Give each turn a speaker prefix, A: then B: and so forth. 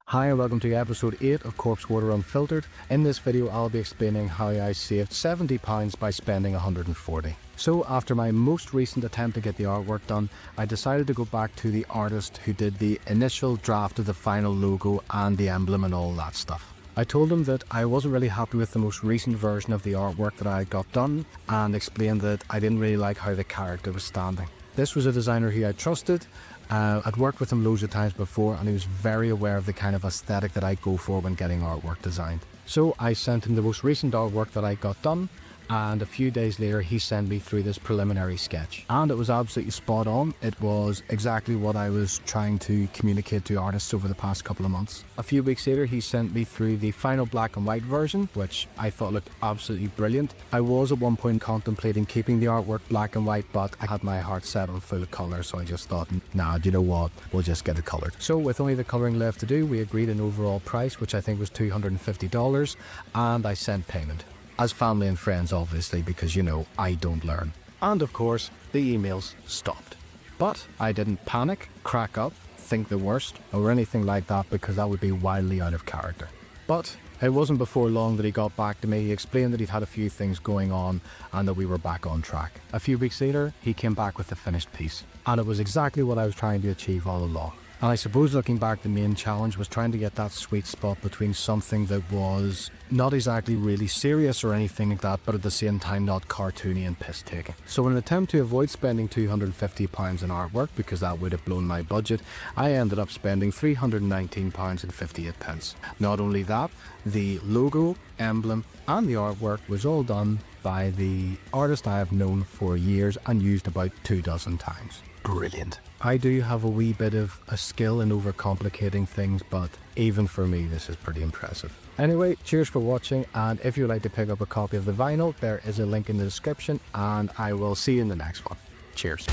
A: Hi and welcome to episode 8 of Corpsewater Unfiltered. In this video I'll be explaining how I saved £70 by spending £140. So after my most recent attempt to get the artwork done, I decided to go back to the artist who did the initial draft of the final logo and the emblem and all that stuff. I told him that I wasn't really happy with the most recent version of the artwork that I got done and explained that I didn't really like how the character was standing. This was a designer who I trusted. I'd worked with him loads of times before and he was very aware of the kind of aesthetic that I go for when getting artwork designed. So I sent him the most recent artwork that I got done, and a few days later he sent me through this preliminary sketch. And it was absolutely spot on. It was exactly what I was trying to communicate to artists over the past couple of months. A few weeks later he sent me through the final black and white version, which I thought looked absolutely brilliant. I was at one point contemplating keeping the artwork black and white, but I had my heart set on full colour, so I just thought, nah, do you know what, we'll just get it coloured. So with only the colouring left to do, we agreed an overall price, which I think was $250, and I sent payment. As family and friends, obviously, because you know, I don't learn. And of course, the emails stopped. But I didn't panic, crack up, think the worst, or anything like that, because that would be wildly out of character. But it wasn't before long that he got back to me. He explained that he'd had a few things going on and that we were back on track. A few weeks later, he came back with the finished piece. And it was exactly what I was trying to achieve all along. And I suppose looking back, the main challenge was trying to get that sweet spot between something that was not exactly really serious or anything like that, but at the same time not cartoony and piss-taking. So in an attempt to avoid spending £250 in artwork, because that would have blown my budget, I ended up spending £319.58. Not only that, the logo, emblem and the artwork was all done by the artist I have known for years and used about 24 times. Brilliant. I do have a wee bit of a skill in overcomplicating things, but even for me this is pretty impressive. Anyway, cheers for watching, and if you'd like to pick up a copy of the vinyl, there is a link in the description, and I will see you in the next one. Cheers.